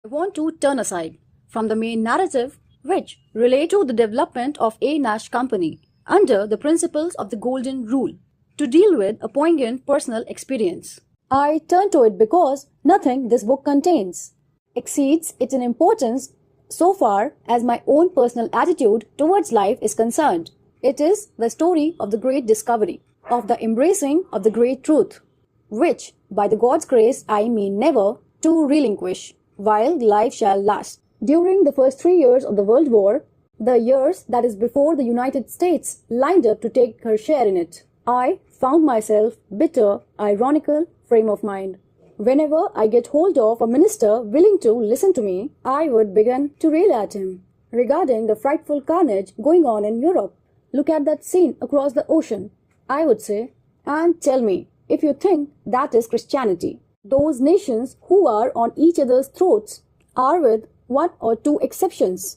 I want to turn aside from the main narrative which relate to the development of a Nash company under the principles of the Golden Rule to deal with a poignant personal experience. I turn to it because nothing this book contains exceeds it in importance so far as my own personal attitude towards life is concerned. It is the story of the great discovery, of the embracing of the great truth, which, by the God's grace, I mean never to relinquish, while life shall last. During the first 3 years of the World War, the years that is before the United States lined up to take her share in it, I found myself bitter, ironical frame of mind. Whenever I get hold of a minister willing to listen to me, I would begin to rail at him regarding the frightful carnage going on in Europe. Look at that scene across the ocean, I would say, and tell me if you think that is Christianity. Those nations who are on each other's throats are, with one or two exceptions,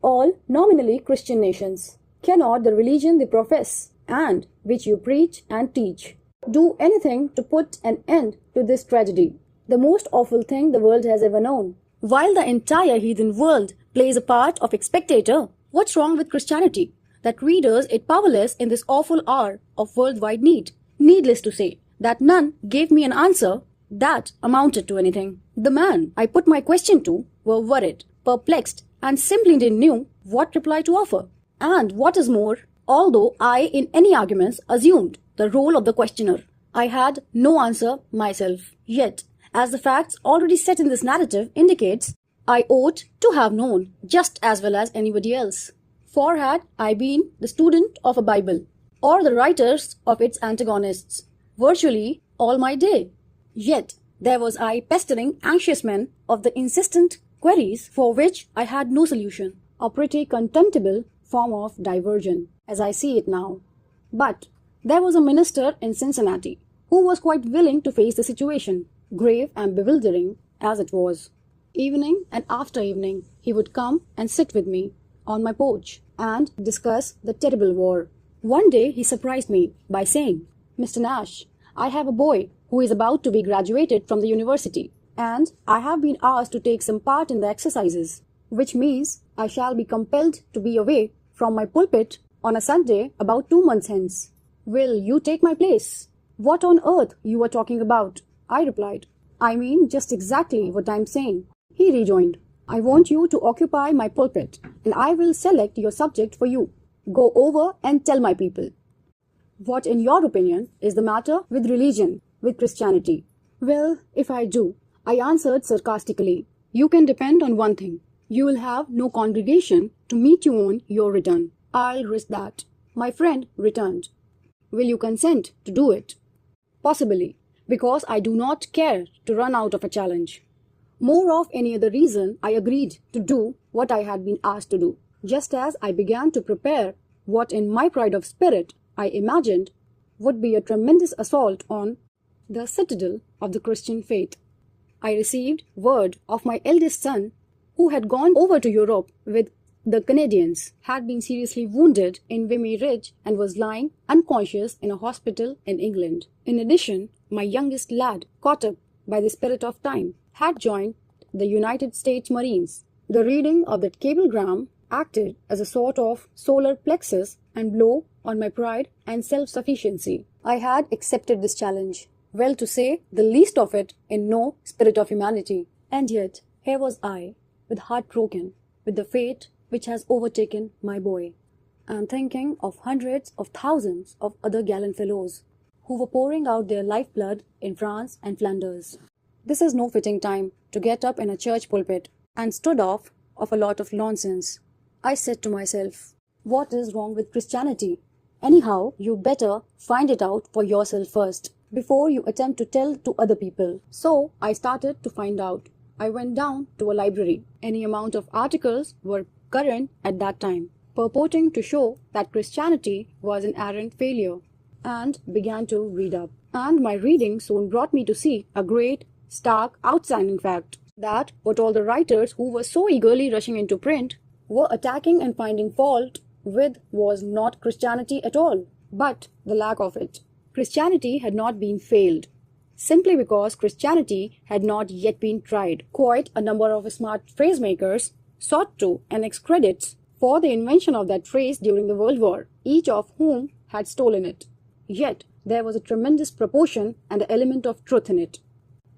all nominally Christian nations. Cannot the religion they profess, and which you preach and teach, do anything to put an end to this tragedy, the most awful thing the world has ever known? While the entire heathen world plays a part of spectator, what's wrong with Christianity that renders it powerless in this awful hour of worldwide need? Needless to say, that none gave me an answer that amounted to anything. The man I put my question to were worried, perplexed, and simply didn't know what reply to offer. And what is more, although I in any arguments assumed the role of the questioner, I had no answer myself. Yet, as the facts already set in this narrative indicates, I ought to have known just as well as anybody else. For had I been the student of a Bible, or the writers of its antagonists, virtually all my day, yet there was I pestering anxious men of the insistent queries for which I had no solution, a pretty contemptible form of diversion, as I see it now. But there was a minister in Cincinnati who was quite willing to face the situation, grave and bewildering as it was. Evening and after evening, he would come and sit with me on my porch and discuss the terrible war. One day he surprised me by saying, "Mr. Nash, I have a boy who is about to be graduated from the university, and I have been asked to take some part in the exercises, which means I shall be compelled to be away from my pulpit on a Sunday about 2 months hence. Will you take my place?" "What on earth you are talking about?" I replied. "I mean just exactly what I am saying," he rejoined. "I want you to occupy my pulpit, and I will select your subject for you. Go over and tell my people. What, in your opinion, is the matter with religion, with Christianity?" "Well, if I do," I answered sarcastically, "you can depend on one thing. You will have no congregation to meet you on your return." "I'll risk that," my friend returned. "Will you consent to do it?" "Possibly, because I do not care to run out of a challenge. More of any other reason, I agreed to do what I had been asked to do, just as I began to prepare what in my pride of spirit I imagined would be a tremendous assault on the citadel of the Christian faith. I received word of my eldest son, who had gone over to Europe with the Canadians, had been seriously wounded in Vimy Ridge and was lying unconscious in a hospital in England. In addition, my youngest lad, caught up by the spirit of time, had joined the United States Marines. The reading of that cablegram acted as a sort of solar plexus and blow on my pride and self-sufficiency. I had accepted this challenge, well to say the least of it in no spirit of humanity. And yet, here was I, with heart broken, with the fate which has overtaken my boy, and thinking of hundreds of thousands of other gallant fellows who were pouring out their lifeblood in France and Flanders. This is no fitting time to get up in a church pulpit and stood off of a lot of nonsense. I said to myself, what is wrong with Christianity? Anyhow, you better find it out for yourself first, before you attempt to tell to other people. So I started to find out. I went down to a library. Any amount of articles were current at that time, purporting to show that Christianity was an arrant failure, and began to read up. And my reading soon brought me to see a great, stark, outstanding fact, that what all the writers who were so eagerly rushing into print were attacking and finding fault with was not Christianity at all, but the lack of it. Christianity had not been failed. simply because Christianity had not yet been tried. Quite a number of smart phrase makers sought to annex credits for the invention of that phrase during the World War, each of whom had stolen it. Yet there was a tremendous proportion and an element of truth in it,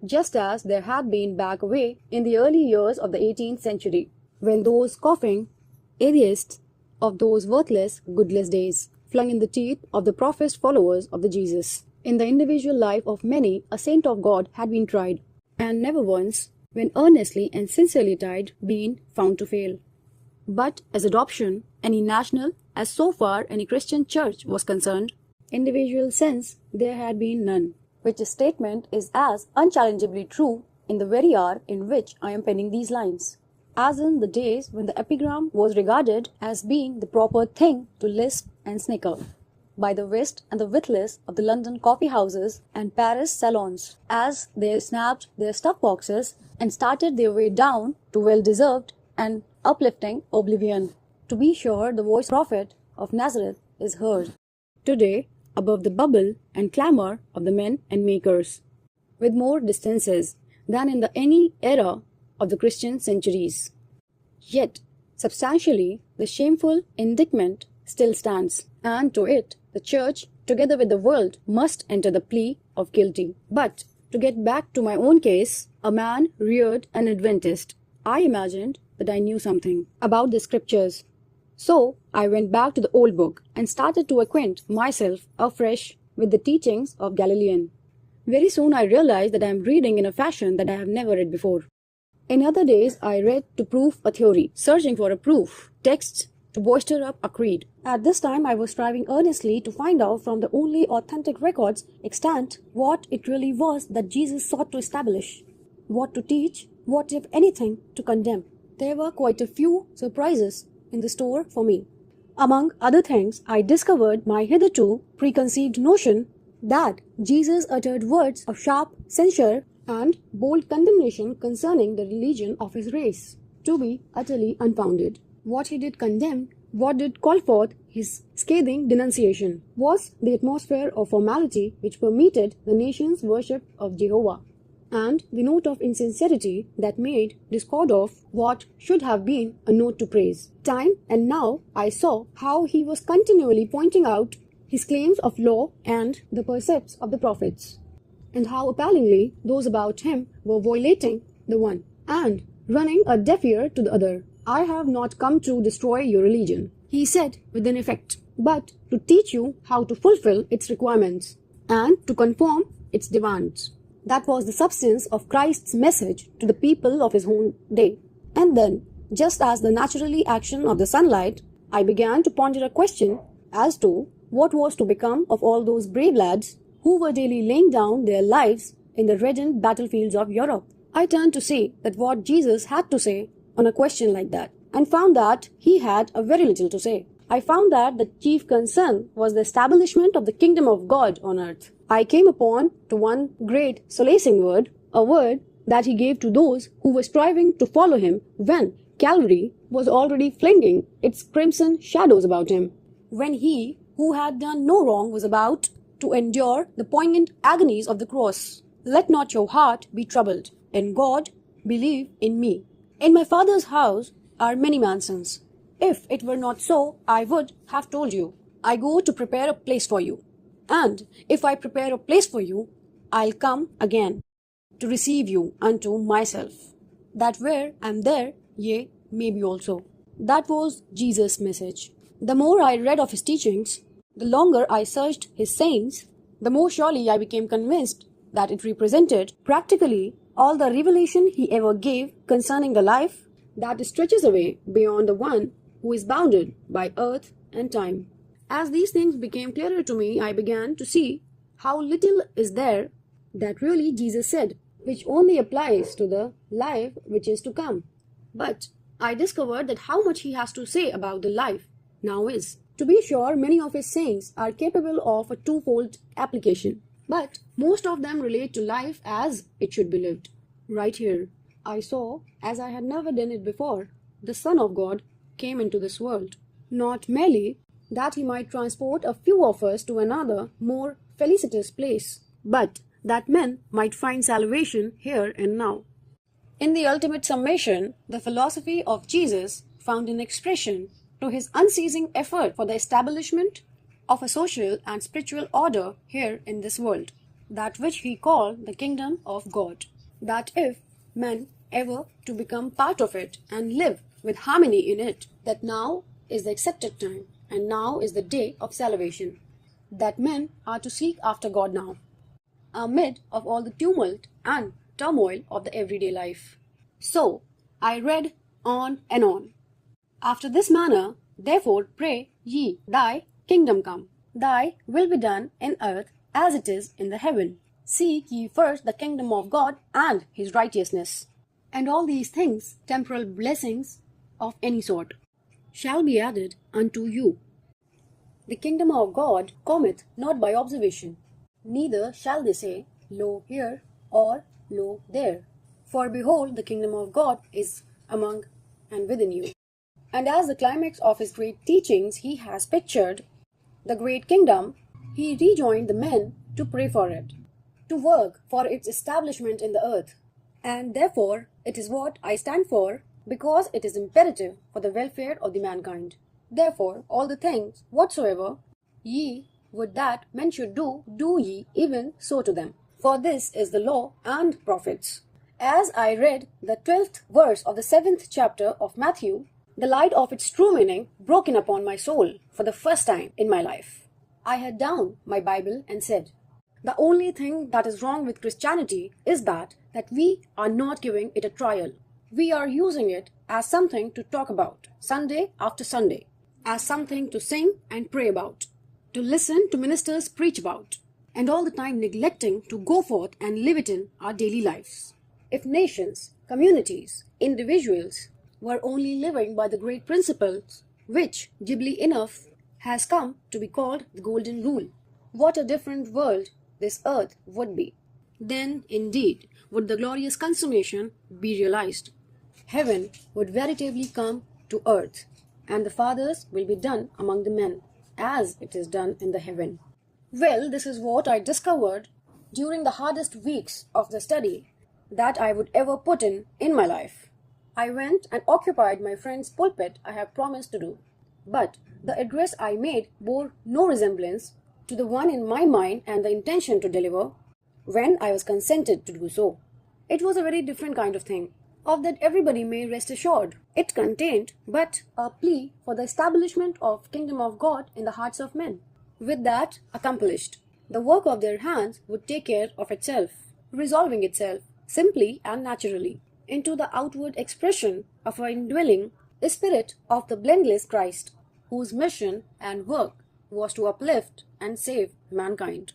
just as there had been back away in the early years of the 18th century, when those scoffing atheists of those worthless, goodless days flung in the teeth of the professed followers of the Jesus. In the individual life of many, a saint of God had been tried, and never once, when earnestly and sincerely tried, been found to fail. But as adoption, any national, as so far any Christian church was concerned, individual sense there had been none, which statement is as unchallengeably true in the very hour in which I am penning these lines, as in the days when the epigram was regarded as being the proper thing to lisp and snicker by the wit and the witless of the London coffee houses and Paris salons, as they snapped their stuff boxes and started their way down to well-deserved and uplifting oblivion. To be sure, the voice prophet of Nazareth is heard today above the bubble and clamor of the men and makers, with more distances than in any era of the Christian centuries. Yet, substantially, the shameful indictment still stands, and to it the Church, together with the world, must enter the plea of guilty. But, to get back to my own case, a man reared an Adventist, I imagined that I knew something about the Scriptures. So, I went back to the old book and started to acquaint myself afresh with the teachings of Galilean. Very soon I realized that I am reading in a fashion that I have never read before. In other days, I read to prove a theory, searching for a proof, texts to bolster up a creed. At this time, I was striving earnestly to find out from the only authentic records extant what it really was that Jesus sought to establish, what to teach, what, if anything, to condemn. There were quite a few surprises in the store for me. Among other things, I discovered my hitherto preconceived notion that Jesus uttered words of sharp censure and bold condemnation concerning the religion of his race to be utterly unfounded. What he did condemn, what did call forth his scathing denunciation, was the atmosphere of formality which permitted the nation's worship of Jehovah, and the note of insincerity that made discord of what should have been a note to praise. Time and now I saw how he was continually pointing out his claims of law and the precepts of the prophets, and how appallingly those about him were violating the one and running a deaf ear to the other. I have not come to destroy your religion, he said with an effect, but to teach you how to fulfill its requirements and to conform its demands. That was the substance of Christ's message to the people of his own day. And then, just as the naturally action of the sunlight, I began to ponder a question as to what was to become of all those brave lads who were daily laying down their lives in the reddened battlefields of Europe. I turned to see that what Jesus had to say on a question like that, and found that he had a very little to say. I found that the chief concern was the establishment of the kingdom of God on earth. I came upon to one great solacing word, a word that he gave to those who were striving to follow him when Calvary was already flinging its crimson shadows about him, when he who had done no wrong was about to endure the poignant agonies of the cross. Let not your heart be troubled. In God, believe in me. In my Father's house are many mansions. If it were not so, I would have told you. I go to prepare a place for you. And if I prepare a place for you, I'll come again to receive you unto myself, that where I am there, ye may be also. That was Jesus' message. The more I read of his teachings, the longer I searched his sayings, the more surely I became convinced that it represented practically all the revelation he ever gave concerning the life that stretches away beyond the one who is bounded by earth and time. As these things became clearer to me, I began to see how little is there that really Jesus said, which only applies to the life which is to come. But I discovered that how much he has to say about the life now is. To be sure, many of his sayings are capable of a twofold application, but most of them relate to life as it should be lived. Right here, I saw, as I had never done it before, the Son of God came into this world, not merely that he might transport a few of us to another, more felicitous place, but that men might find salvation here and now. In the ultimate summation, the philosophy of Jesus found an expression to his unceasing effort for the establishment of a social and spiritual order here in this world, that which he called the kingdom of God. That if men ever to become part of it and live with harmony in it, that now is the accepted time and now is the day of salvation, that men are to seek after God now, amid of all the tumult and turmoil of the everyday life. So I read on and on. After this manner, therefore, pray ye, thy kingdom come, thy will be done in earth as it is in the heaven. Seek ye first the kingdom of God and his righteousness, and all these things, temporal blessings of any sort, shall be added unto you. The kingdom of God cometh not by observation, neither shall they say, Lo here, or Lo there. For behold, the kingdom of God is among and within you. And as the climax of his great teachings he has pictured the great kingdom, he rejoined the men to pray for it, to work for its establishment in the earth. And therefore it is what I stand for, because it is imperative for the welfare of the mankind. Therefore all the things whatsoever ye would that men should do, do ye even so to them. For this is the law and prophets. As I read the 12th verse of the 7th chapter of Matthew, the light of its true meaning broke in upon my soul for the first time in my life. I had down my Bible and said, the only thing that is wrong with Christianity is that we are not giving it a trial. We are using it as something to talk about, Sunday after Sunday, as something to sing and pray about, to listen to ministers preach about, and all the time neglecting to go forth and live it in our daily lives. If nations, communities, individuals were only living by the great principles which, glibly enough, has come to be called the Golden Rule, what a different world this earth would be. Then, indeed, would the glorious consummation be realized. Heaven would veritably come to earth, and the fathers will be done among the men, as it is done in the heaven. Well, this is what I discovered during the hardest weeks of the study that I would ever put in my life. I went and occupied my friend's pulpit I have promised to do, but the address I made bore no resemblance to the one in my mind and the intention to deliver when I was consented to do so. It was a very different kind of thing, of that everybody may rest assured. It contained but a plea for the establishment of kingdom of God in the hearts of men. With that accomplished, the work of their hands would take care of itself, resolving itself simply and naturally into the outward expression of an indwelling spirit of the blendless Christ, whose mission and work was to uplift and save mankind.